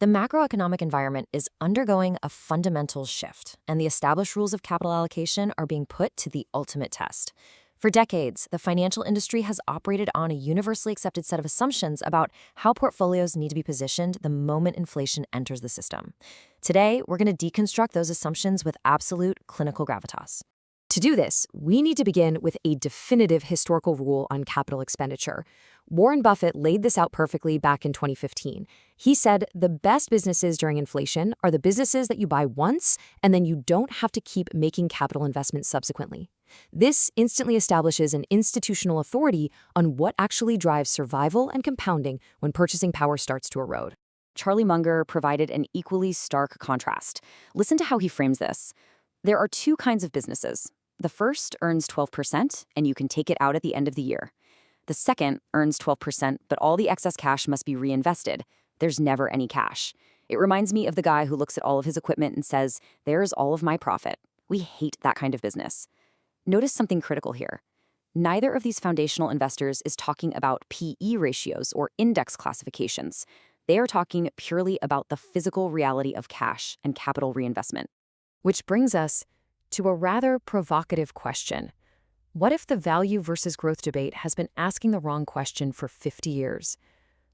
The macroeconomic environment is undergoing a fundamental shift, and the established rules of capital allocation are being put to the ultimate test. For decades, the financial industry has operated on a universally accepted set of assumptions about how portfolios need to be positioned the moment inflation enters the system. Today, we're going to deconstruct those assumptions with absolute clinical gravitas. To do this, we need to begin with a definitive historical rule on capital expenditure. Warren Buffett laid this out perfectly back in 2015. He said the best businesses during inflation are the businesses that you buy once and then you don't have to keep making capital investments subsequently. This instantly establishes an institutional authority on what actually drives survival and compounding when purchasing power starts to erode. Charlie Munger provided an equally stark contrast. Listen to how he frames this. There are two kinds of businesses. The first earns 12%, and you can take it out at the end of the year. The second earns 12%, but all the excess cash must be reinvested. There's never any cash. It reminds me of the guy who looks at all of his equipment and says, "There's all of my profit." We hate that kind of business. Notice something critical here. Neither of these foundational investors is talking about PE ratios or index classifications. They are talking purely about the physical reality of cash and capital reinvestment. Which brings us to a rather provocative question. What if the value versus growth debate has been asking the wrong question for 50 years?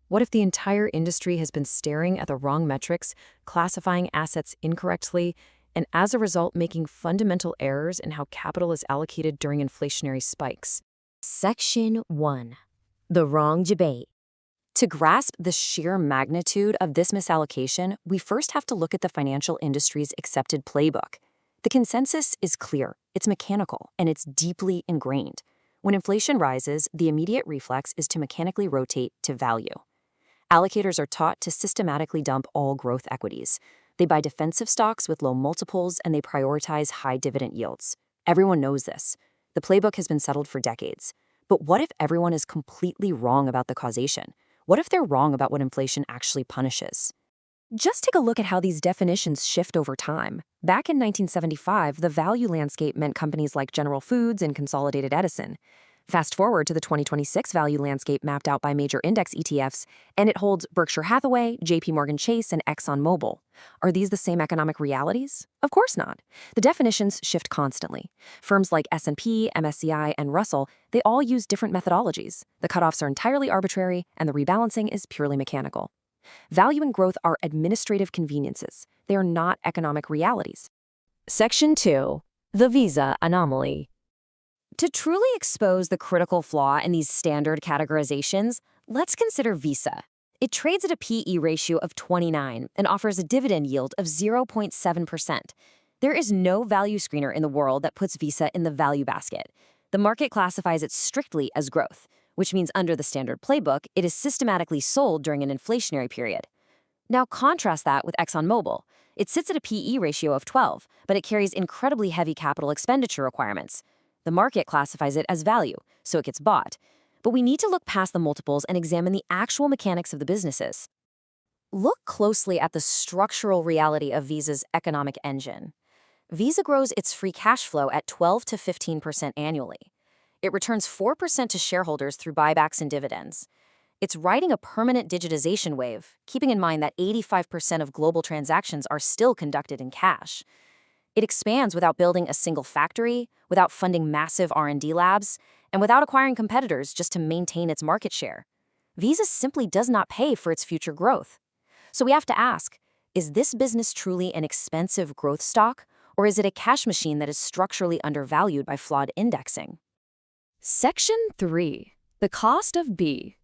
What if the entire industry has been staring at the wrong metrics, classifying assets incorrectly, and as a result making fundamental errors in how capital is allocated during inflationary spikes? Section 1. The wrong debate. To grasp the sheer magnitude of this misallocation, we first have to look at the financial industry's accepted playbook. The consensus is clear, it's mechanical, and it's deeply ingrained. When inflation rises, the immediate reflex is to mechanically rotate to value. Allocators are taught to systematically dump all growth equities. They buy defensive stocks with low multiples, and they prioritize high dividend yields. Everyone knows this. The playbook has been settled for decades. But what if everyone is completely wrong about the causation? What if they're wrong about what inflation actually punishes? Just take a look at how these definitions shift over time. Back in 1975, the value landscape meant companies like General Foods and Consolidated Edison. Fast forward to the 2026 value landscape mapped out by major index ETFs, and it holds Berkshire Hathaway, JP Morgan Chase, and ExxonMobil. Are these the same economic realities? Of course not. The definitions shift constantly. Firms like S&P, MSCI, and Russell, they all use different methodologies. The cutoffs are entirely arbitrary, and the rebalancing is purely mechanical. Value and growth are administrative conveniences. They are not economic realities. Section 2. The Visa Anomaly. To truly expose the critical flaw in these standard categorizations, let's consider Visa. It trades at a PE ratio of 29 and offers a dividend yield of 0.7%. There is no value screener in the world that puts Visa in the value basket. The market classifies it strictly as growth, which means under the standard playbook, it is systematically sold during an inflationary period. Now contrast that with ExxonMobil. It sits at a PE ratio of 12, but it carries incredibly heavy capital expenditure requirements. The market classifies it as value, so it gets bought. But we need to look past the multiples and examine the actual mechanics of the businesses. Look closely at the structural reality of Visa's economic engine. Visa grows its free cash flow at 12 to 15% annually. It returns 4% to shareholders through buybacks and dividends. It's riding a permanent digitization wave, keeping in mind that 85% of global transactions are still conducted in cash. It expands without building a single factory, without funding massive R&D labs, and without acquiring competitors just to maintain its market share. Visa simply does not pay for its future growth. So we have to ask, is this business truly an expensive growth stock, or is it a cash machine that is structurally undervalued by flawed indexing? Section 3. The cost of B.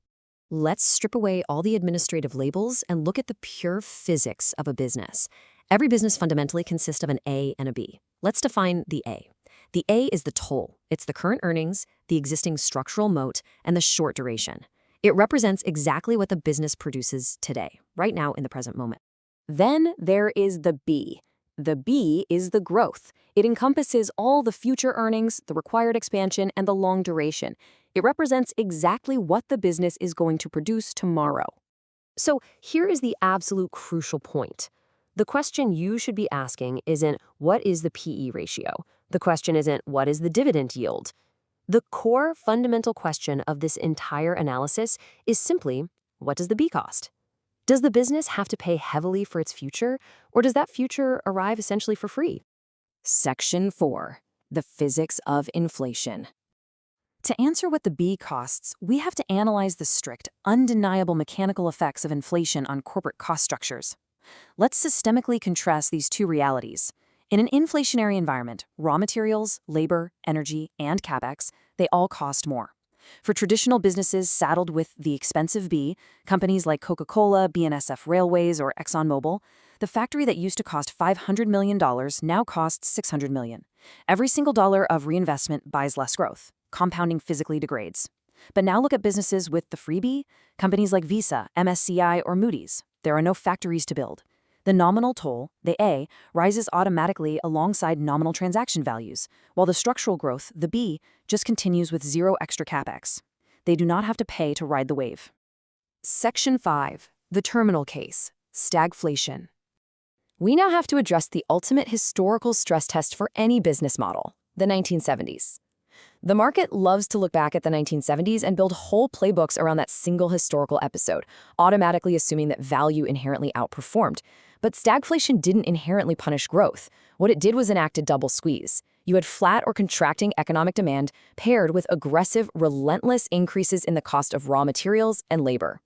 Let's strip away all the administrative labels and look at the pure physics of a business. Every business fundamentally consists of an A and a B. Let's define the A. The A is the toll. It's the current earnings, the existing structural moat, and the short duration. It represents exactly what the business produces today, right now in the present moment. Then there is the B. The B is the growth. It encompasses all the future earnings, the required expansion, and the long duration. It represents exactly what the business is going to produce tomorrow. So here is the absolute crucial point. The question you should be asking isn't, what is the PE ratio? The question isn't, what is the dividend yield? The core fundamental question of this entire analysis is simply, what does the B cost? Does the business have to pay heavily for its future, or does that future arrive essentially for free? Section 4. The physics of inflation. To answer what the B costs, we have to analyze the strict, undeniable mechanical effects of inflation on corporate cost structures. Let's systemically contrast these two realities. In an inflationary environment, raw materials, labor, energy, and CapEx, they all cost more. For traditional businesses saddled with the expensive B, companies like Coca-Cola, BNSF Railways, or ExxonMobil, the factory that used to cost $500 million now costs $600 million. Every single dollar of reinvestment buys less growth. Compounding physically degrades. But now look at businesses with the freebie, companies like Visa, MSCI, or Moody's. There are no factories to build. The nominal toll, the A, rises automatically alongside nominal transaction values, while the structural growth, the B, just continues with zero extra capex. They do not have to pay to ride the wave. Section 5. The terminal case. Stagflation. We now have to address the ultimate historical stress test for any business model, the 1970s. The market loves to look back at the 1970s and build whole playbooks around that single historical episode, automatically assuming that value inherently outperformed. But stagflation didn't inherently punish growth. What it did was enact a double squeeze. You had flat or contracting economic demand paired with aggressive, relentless increases in the cost of raw materials and labor.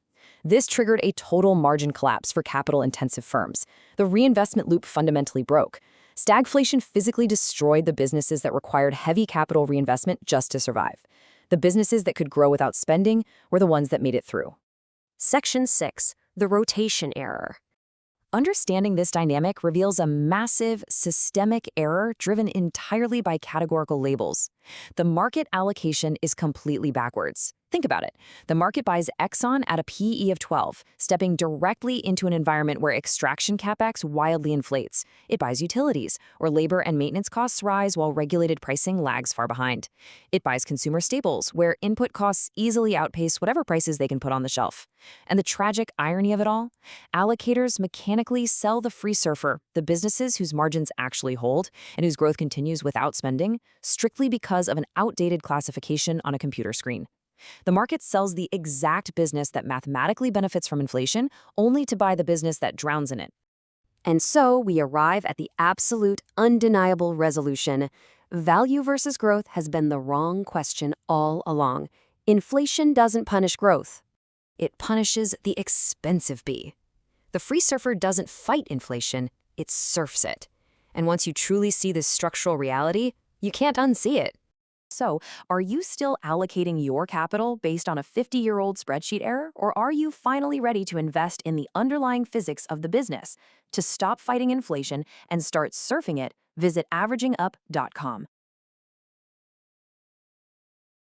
This triggered a total margin collapse for capital-intensive firms. The reinvestment loop fundamentally broke. Stagflation physically destroyed the businesses that required heavy capital reinvestment just to survive. The businesses that could grow without spending were the ones that made it through. Section 6. The rotation error. Understanding this dynamic reveals a massive, systemic error driven entirely by categorical labels. The market allocation is completely backwards. Think about it. The market buys Exxon at a PE of 12, stepping directly into an environment where extraction capex wildly inflates. It buys utilities, where labor and maintenance costs rise while regulated pricing lags far behind. It buys consumer staples, where input costs easily outpace whatever prices they can put on the shelf. And the tragic irony of it all? Allocators mechanically sell the Freesurfer, the businesses whose margins actually hold and whose growth continues without spending, strictly because of an outdated classification on a computer screen. The market sells the exact business that mathematically benefits from inflation only to buy the business that drowns in it. And so we arrive at the absolute, undeniable resolution. Value versus growth has been the wrong question all along. Inflation doesn't punish growth. It punishes the expensive B. The Freesurfer doesn't fight inflation, it surfs it. And once you truly see this structural reality, you can't unsee it. So, are you still allocating your capital based on a 50-year-old spreadsheet error, or are you finally ready to invest in the underlying physics of the business? To stop fighting inflation and start surfing it, visit averagingup.com.